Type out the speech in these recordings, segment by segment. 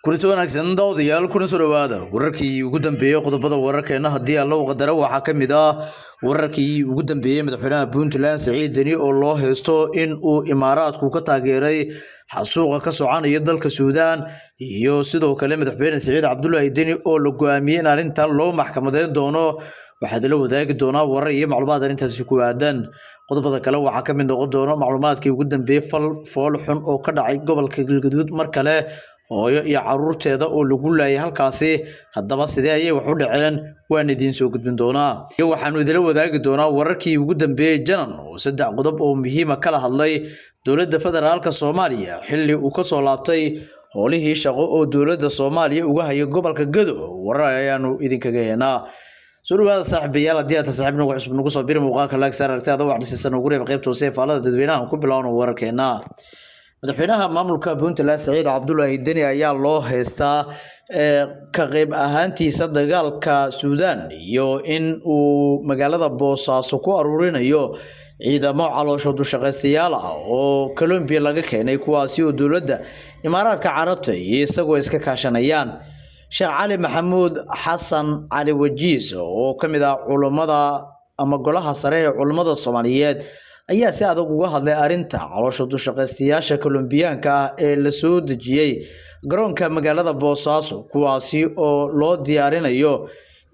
kulanti wanaagsan daawadayaal kuna soo dhawaada wararkii ugu dambeeyay qodobada wararkeena haddii aan loo qadaro waxaa ka mid ah wararkii ugu dambeeyay madaxweynaha Puntland Saciid Deni oo loo heysto in uu Imaaraadku ka taageeray xasuuqa ka soconaya dalka Suudaan iyo sidoo kale madaxweyne Saciid Cabdullaahi Deni oo la go'aamiyay in arrintan loo maxkamadeyn doono waxaa la wadaagi doonaa warar iyo macluumaad arrintaasi ku aadan qodobada kale waxaa ka mid noqon doona macluumaadkii ugu dambeeyay fool xun oo ka dhacay gobolka Galgaduud mar kale hooyo iyo caruurteeda oo lagu laayay halkaasi haddaba sidee ayay wax u dhaceen waan idiin soo gudbin doonaa iyo waxaanu idin wadaagi doonaa wararkii ugu dambeeyay janan oo saddex qodob oo muhiim ah kala hadlay dowladda federaalka Soomaaliya xilli uu ka soo laabtay howlihii shaqo oo dowladda Soomaaliya uga hayay gobolka Gado warar ayaanu idinkaga heenaa soo dhawaada saaxiibayaal haddii aad saaxiibna ugu cusub nagu soo biri muuqaalka like saar aragtida wax dhisisan ugu reeb qaybta hoose faalada dadweynaha ku bilowno wararkeena madaxweynaha maamulka Puntland Saciid Cabdullaahi Deni ayaa loo heystaa ka qayb ahaantiisa dagaalka Suudaan iyo in uu magaalada Boosaaso ku aruurinayo ciidamo caloosho dushaqaystayaal ah oo Colombia laga keenay kuwaasi oo dowladda Imaaraadka Carabta iyo isagoo iska kaashanayaan Sheekh Cali Maxamuud Xasan Cali Wajiis oo kamid ah culimada ama golaha sare ee culimada Soomaaliyeed ayaa si adag uga hadlay arinta caloosho dushaqaystayaasha Colombiyaanka ah ee la soo dejiyay garoonka magaalada Boosaaso kuwaasi oo loo diyaarinayo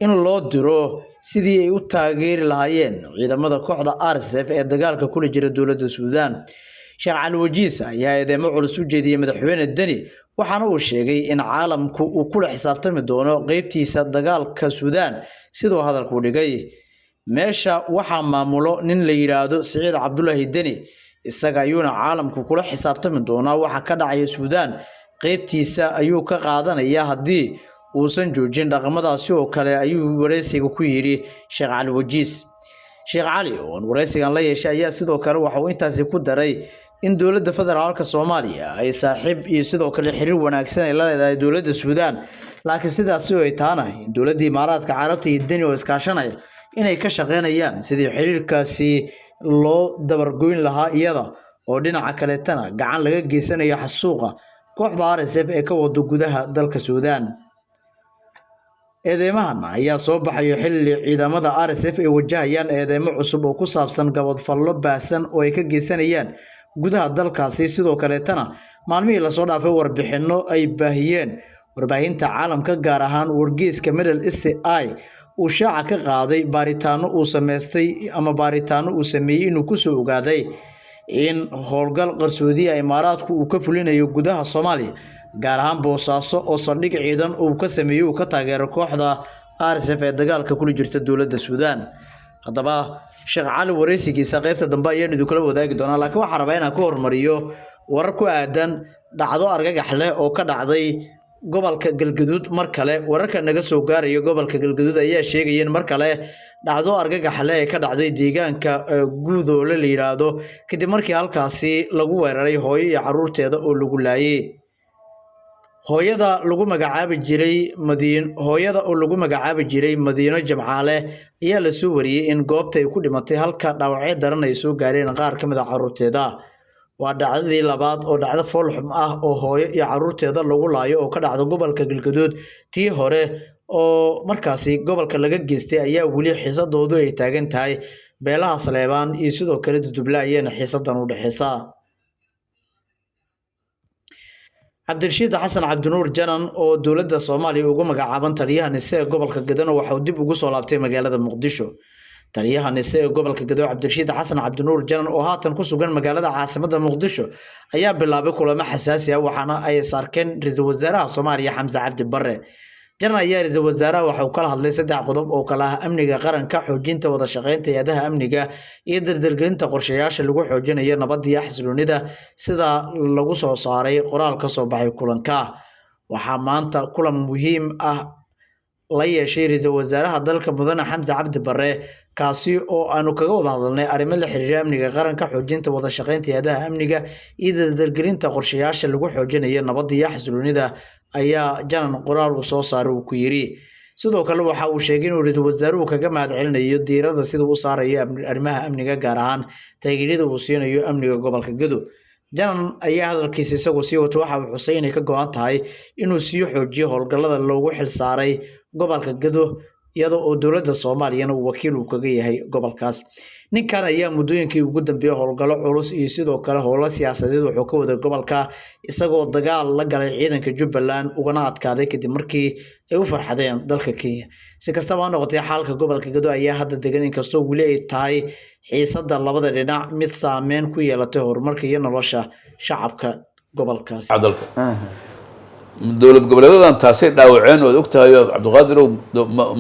in loo diro sidii ay u taageeri lahaayeen ciidamada kooxda RSF ee dagaalka kula jira dowladda Suudaan Sheekh Cali Wajiis ayaa eedeymo culus u jeediyay madaxweyne Deni waxaana uu sheegay in caalamku uu kula xisaabtami doono qaybtiisa dagaalka Suudaan sidoo hadalku dhigay meesha waxa maamulo nin la yiraahdo Saciid Cabdullaahi Deni isaga ayuuna caalamku kula xisaabtami doonaa waxa ka dhacaya Suudaan qaybtiisa ayuu ka qaadanaya hadii uusan joojin dhaqamadaasi oo kale ayuu wareysiga ku yiri Sheekh Cali Wajiis Sheekh Cali oo wareysigan la yeeshay ayaa sidoo kale waxa uu intaasi ku daray in dowladda federaalka Soomaaliya ay saaxiib iyo sidoo kale xiriir wanaagsan ay la leedahay dowladda Suudaan laakiin sidaas oo ay taana in dowladda Imaaraadka Carabta iyo Deni oo iskaashanaya inay ka shaqeynayaan sidii xiriirkaasi loo dabargoyn lahaa iyada oo dhinaca kale tana gacan laga geysanayo xasuuqa kooxda RSF ee ka wada gudaha dalka Suudaan eedeymahan ayaa soo baxay xilli ciidamada RSF ay wajahayaan eedeymo cusub oo ku saabsan gabadh fallo baasan oo ay ka geysanayaan gudaha dalkaasi sidoo kale tana maalmihii la soo dhaafay warbixino ay baahiyeen warbaahinta caalamka gaar ahaan wargeyska Middle East uu shaaca ka qaaday baaritaano uu sameeyay inuu ku soo ogaaday in howlgal qarsoodi ah Imaaraadku uu ka fulinayo gudaha Soomaaliya gaar ahaan Boosaaso oo saldhig ciidan uu ka sameeyay uu ka taageero kooxda RSF ee dagaalka kula jirta dowladda Suudaan haddaba Sheekh Cali wareysigiisa qaybta dambe ayaan idin kula wadaagi doonaa laakiin waxaan rabaa inaan ku hormariyo warar ku aadan dhacdo argagax leh oo ka dhacday gobolka Galgaduud mar kale wararka naga soo gaarayo gobolka Galgaduud ayaa sheegayeen mar kale dhacdo argagax leh ee ka dhacday deegaanka Guudo la yiraahdo kadib markii halkaasi lagu weeraray hooyo iyo caruurteeda oo lagu laayay hooyada lagu magacaabi jiray Madiino Jamcaale ayaa la soo wariyay in goobta ay ku dhimatay halka dhaawacyo daran ay soo gaareen qaar ka mid ah caruurteeda waa dhacdadii labaad oo dhacdo fool xum ah oo hooyo iyo caruurteeda lagu laayo oo ka dhacdo gobolka Galgaduud tii hore oo markaasi gobolka laga geystay ayaa wali xiisadoodu ay taagan tahay beelaha Saleebaan iyo sidoo kale Duduble ayana xiisadan u dhaxaysa Cabdirashiid Xasan Cabdinuur Janan oo dowladda Soomaaliya ugu magacaaban taliyaha NISE gobolka Gado waxa uu dib ugu soo laabtay magaalada Muqdisho taliyaha NISE gobolka Gado Cabdirashiid Xasan Cabdinuur Janan oo haatan ku sugan magaalada caasimadda Muqdisho ayaa bilaabay kulamo xasaasi ah waxaana ay saarkeen ra'iisul wasaaraha Soomaaliya Xamza Cabdi Barre Janan ayaa ra'iisul wasaaraha waxa uu kala hadlay saddex qodob oo kala ah amniga qaranka xoojinta wada shaqeynta hay'adaha amniga iyo dardargelinta qorshayaasha lagu xoojinayo nabadda iyo xasiloonida sida lagu soo saaray qoraal ka soo baxay kulanka waxaa maanta kulan muhiim ah la yeeshay ra'iisul wasaaraha dalka mudane Xamza Cabdi Barre kaasi oo aanu kaga wada hadalnay arrimo la xiriira amniga qaranka xoojinta wada shaqeynta hay'adaha amniga iyo dardargelinta qorshayaasha lagu xoojinayo nabadda iyo xasiloonida ayaa Janan qoraal uu soo saaray uu ku yiri sidoo kale waxa uu sheegay inuu ra'iisul wasaaruhu kaga mahadcelinayo diiradda sida uu saarayo arrimaha amniga gaar ahaan taageerada uu siinayo amniga gobolka Gado janan ayaa hadalkiisa isagu sii wato waxa uu xusay inay ka go'an tahay inuu sii xoojiyo howlgallada loogu xilsaaray gobolka Gedo iyadoo oo dowladda Soomaaliya uu wakiil u kaga yahay gobolkaas. ninkan ayaa muddooyinkii ugu dambeeyay howlgallo culus iyo sidoo kale howlo siyaasadeed wuxuu ka waday gobolka isagoo dagaal la galay ciidanka Jubbaland ugana adkaaday kadib markii ay u farxadeen dalka Kenya. si kastaba ha noqotee xaalka gobolka Gedo ayaa hadda degan inkastoo weli ay tahay xiisadda labada dhinac mid saameyn ku yeelatay horumarka iyo nolosha shacabka gobolkaas. dowlad goboleedadan taasay dhaawaceen oo ogtahay Cabdiqaadir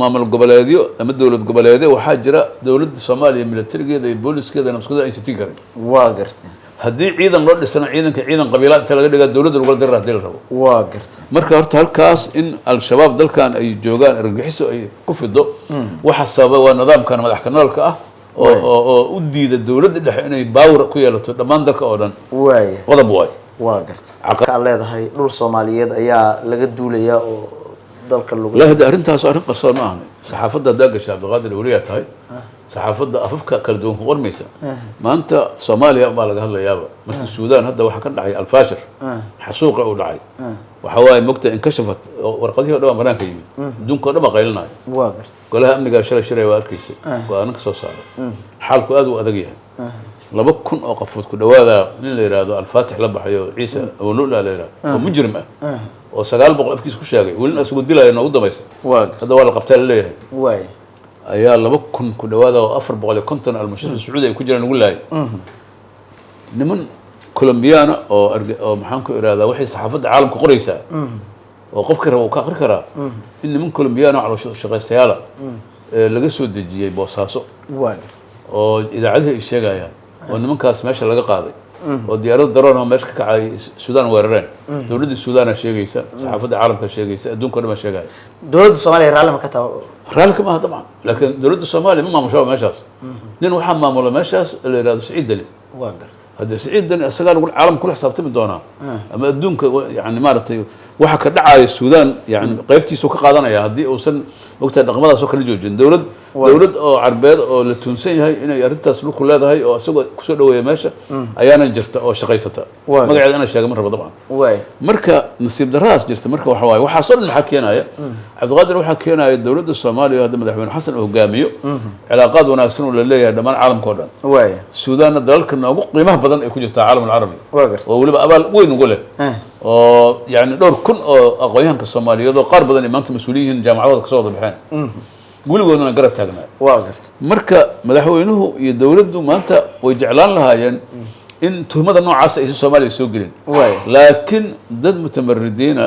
maamul goboleedyo ama dowlad goboleedyo waxaa jira dowladda Soomaaliya militarigeeda iyo booliiskeeda nafskeeda ay sitii kareen waa gartay haddii ciidan loo dhisana ciidan qabiilada inta laga dhigaa dowladda lagu diraa hadii la rabo waa gartay marka horta halkaas in al-shabaab dalkan ay joogaan argagixiso ay ku fido waxa sababa waa nidaamkan madax kanaalka ah oo u diida dowladda dhexe inay baawr ku yeelato dhammaan dalka oo dhan waay qodob waay waa gartay aqal leedahay dhul Soomaaliyeed ayaa laga duulaya oo dalka lagu la hada arintaas arrin qarsoon ma ahan saxaafadda daagasha Cabdiqaadir waliya tahay saxaafadda afafka kala duwan qormaysa maanta Soomaaliya ma laga hadlayaaba markii Suudaan hadda waxa ka dhacay al-Fashir xasuuqa uu dhacay waxa waay mugta in kashafat warqadihii dhawaan banaanka yimid dunka dhama qaylinayo waa gartay golaha amniga shalay waa arkaysay go'aan ka soo saaray xaalku aad u adag yahay 2,000 oo qofood ku dhawaada nin la yiraahdo al-Faatix la baxayo Ciise oo Lula la yiraahdo oo mujrim ah oo 900 afkiis ku sheegay wali asoo dilayo nagu dabaysa hadda waa la qabtay leeyahay waay ayaa 2,000 ku dhawaada oo 450 al-mushrik Sacuudi ay ku jiraan ugu laayay niman Colombiana oo maxaan ku iraahdaa waxay saxaafadda caalamka qoraysaa oo qofkii rabo ka akhri karaa in niman Colombiana oo shaqaystayaal laga soo dejiyay Boosaaso waay oo idaacadaha ay sheegayaan oo nimankaas meesha laga qaaday oo diyaarad daroon oo meesha ka kacay Suudaan weerareen dowladda Suudaan sheegaysa saxaafadda caalamka sheegaysa adduunka dhan ma sheegay dowladda Soomaaliya raalli ma ka tahay raalli kama aha dabcan laakiin dowladda Soomaaliya ma maamusho meeshaas nin waxa maamula meeshaas la yiraahdo Saciid Dali waa gar هذا سعيد دني أسرع نقول عالم كله حساب تم دونا أما الدون يعني مارتي واحد كدعاء السودان يعني قيبتي سوق قادنا يا هدي أوصل وقت الرقمة سوق الجوجين دولة أو عربيد أو التونسية هاي إنه يرد تسلك كل هذا هاي أو سوق كسر ويا ماشى أيانا جرت أو شقيستها ما قاعد أنا شاق مرة طبعا مركا نصيب دراس جرت مركا وحواي وحصل الحكينا يا عبد القادر وحكينا الدولة الصومالية هذا مدحون حسن وقاميو علاقات وناسون ولا ليه هذا ما العالم كله السودان الدولة كنا قيمة بدن يكون جت العالم العربي وولي بقى وين نقوله يعني دور كن أقوياء كالصومالية ذو قارب بدن ما أنت مسؤولين جامعات كصوت بحين قولوا أنا قربت هجنا مركا مدحونه يدولده ما أنت ويجعلان لها يعني إن تهمة النوع عاصي الصومالي يسوقين لكن ضد متمردين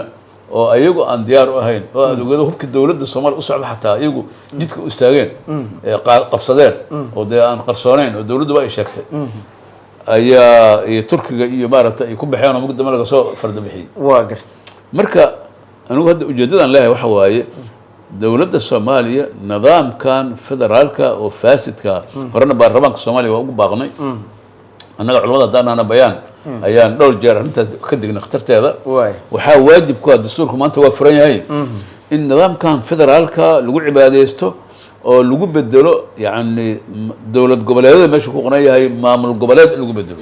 oo ayagu aan diyaar u ahayn oo adugeedo hubka dawladda Soomaaliya u socda xataa ayagu jidka u istaageen ee qabsadeen oo aan qarsoonayn oo dawladdu ay sheegtay ayaa Turkiga iyo maarata ay ku baxeen oo mugdama laga soo farda bixiyay waa gartay marka anigu hadda ujeedadan leeyahay waxa waaye dawladda Soomaaliya nidaamkan federaalka oo faasidka horena baarlamaanka Soomaaliya waa ugu baaqnay annaga culimada daanana bayaan ayaan dhowr jeer intaas ka digna khatarteeda waxa waajib ku ah dastuurku maanta waa furan yahay in nidaamkan federaalka lagu cibaadeysto oo lagu bedelo yani dawlad goboleedyada meesha ku qoran yahay maamul goboleed lagu bedelo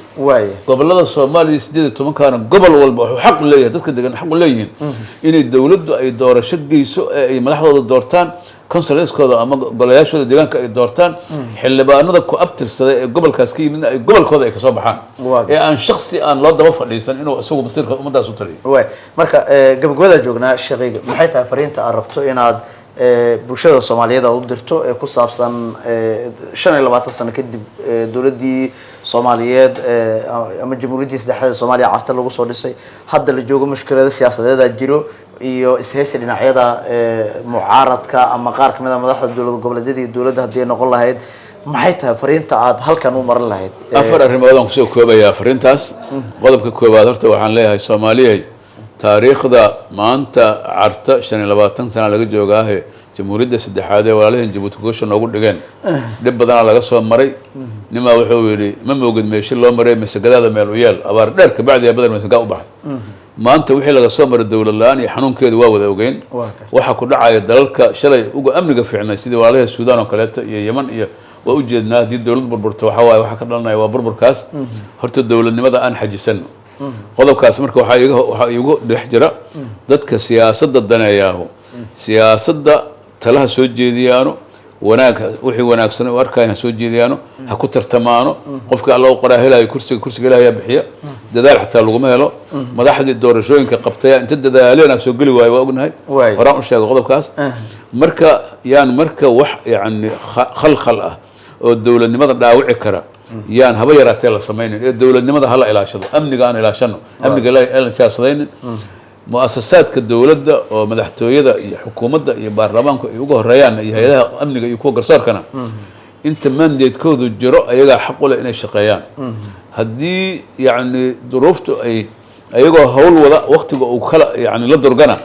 gobolada Soomaaliya 18 kana gobol walba wuxuu xaq leeyahay dadka degan xaq u leeyihiin inay dawladdu ay doorasho geyso ay madaxdooda doortaan konsoleskooda ama golayaashooda deegaanka ay doortaan xildhibaanada ku abtirsaday ee gobolkaas ka yimid ay gobolkooda ay ka soo baxaan ee aan shakhsi aan loo daba fadhiisan inuu isagu masiirka ummadaas u taliyo marka gabagabada joognaa shaqayga maxay tahay fariinta aad rabto inaad bulshada Soomaaliyeed u dirto ee ku saabsan 25 sano kadib dawladdii Soomaaliyeed ama jamhuuriyaddii saddexaad ee Soomaaliya carta lagu soo dhisay hadda la joogo mushkilada siyaasadeed jiro iyo ishaysi dhinacyada mucaaradka ama qaar kamid ah madaxda dawladda goboleedyada iyo dawladda hadii noqon lahayd maxay tahay fariinta aad halkan u marin lahayd afar arrimood aan ku soo koobaya fariintaas qodobka koobaad horta waxaan leeyahay Soomaaliya taariikhda maanta carta 25 sano laga joogaa jamhuuriyadda saddexaad ee walaalahan Djibouti goosha noogu dhigeen dib badan laga soo maray nima wuxuu yiri ma moogid meesha loo maray masagadaada meel u yeel abaar dheer ka bacdi badan masaga u baxay maanta wixii laga soo maray dawlad la'aan iyo xanuunkeedu waa wada ogeyn waxa ku dhacay dalalka shalay ugu amniga fiicnay sidii walaalaha Suudaan oo kale iyo Yemen iyo وأوجدنا دي الدولة بربرت وحواي وحكرنا وبربر كاس هرت الدولة لماذا أن حجسن قضوا كاس مركو وحيجو دحجرة ضدك سياسة ضدنا إياه سياسة تلها سوجي ديانو وناك وحي وناك سنة وأركان سوجي ديانو هكتر تمانو قفك الله قراه لا كرسي لا يبحيا ددال حتى لو ما له ما ده حد الدور شوين كقبتيا أنت ددالنا سوق لي واي وأقولها وراء الشيء غضب كاس مركا مركا يعني خلقه الدولة اللي ما داوعي كرا يعني هبا يراتي الله سمين الدولة اللي ما هلا إلى شنو أمني قان إلى شنو أمني قال إلى سياسيين مؤسسات كالدولة ده ومدحتوية ده حكومة ده يبرلمان يوجه الريان يهيدا أمني يكون قرصار كنا أنت من ديت كود الجراء يجا حقه لإن الشقيان هدي يعني ظروفته أيجا هول ولا وقت وخلق يعني لدرجنا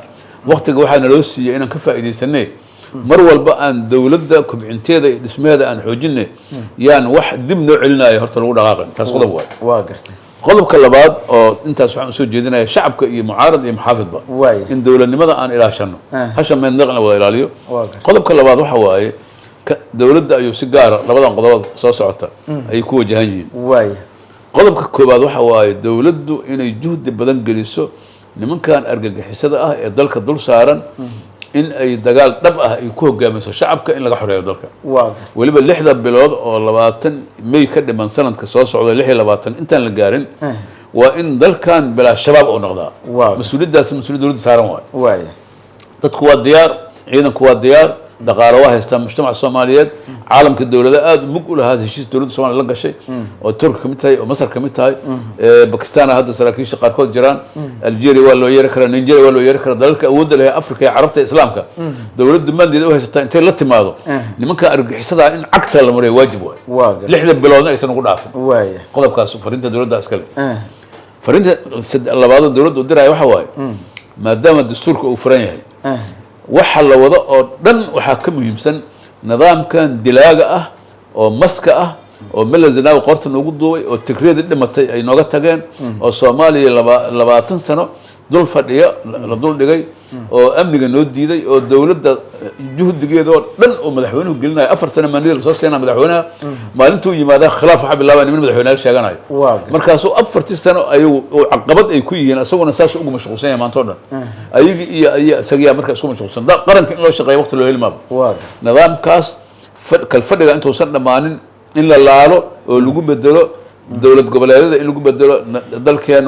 وقت وحنا لوسي إن كفى إدي سنة مرول بقى أن دولة ده كبعنتي ده اسمها ده أن حجنة يعني واحد ضمن علنا يهرت الأولى غاقن تصدق واقرت قلب كلابات أو أنت سو جدنا شعب معارض محافظ بقى إن دولة لماذا أن إلى شنو هشام من نقلنا ولا إلى قلب كلابات وحواي دولة ده أيو سجارة لبضع قضاء صوصعته أي كوا جهنيين قلب كلابات وحواي دولة ده إن يجهد بدن جلسه لمن كان أرجع حسده يدلك الدول سارا إن أي دجال دبقة يكون جامس الشعب كإن لقى حرية ذلك. ولي باللحظة بلاد أو لباتن ما يكدم من سنة كسوس على اللحية لباتن أنت الجارين وإن ذل كان بلا شباب أو نقضاء. مسؤولية داس مسؤولية دولة سارم واي. تدخل الديار عينا كوا الديار دقارة يستم مجتمع الصوماليات عالم كالدولة ده مقول هذا الشيء دولة الصومال لقى شيء والترك كمتهاي ومصر كمتهاي باكستان هذا سراكيش شقاركود جيران الجيري ولا يركر نيجيريا ولا يركر ذلك أود اللي هي أفريقيا عربت إسلامك دولة دمان دي ده ستة لت ماذا لمن كان أرجع حسدا إن أكثر المرة واجب لحد بلادنا يسنو قد عارف قلب كاسو فرنت دولة ده أسكال فرنت الله بعض الدولة وديرها يوحواي ما دام الدستور كأوفرانيا وحلا وضع دن وحاكم يمسن نظام كان دلاجة أو مسكة أو ملزنا وقرط نوجد دوي أو التكرير اللي ما أي نوجد تجان أو الصومالي لبعض سنة دول فريق لدول دقي أو أمن جنود دي أو الدولة ده جهد دقي دول دن ومدحونه قلنا أفر سنة من الرصاص سنة مدحونه ما أنتوا يماذا خلاف حب الله من مدحونه شيء جناي مركزه أفر سنة أيو عقبات أي كوي أنا سووا نساس أقوم مشغولين ما أنتوا أي سجيا مركز سووا مشغولين ده قرن كأنه شقي وقت اللي هو نظام كاس كالفرق أنتوا وصلنا معن إلا الله له ولقوا بدلوا دولة قبل هذا اللي قبل بدلوا ذلك كان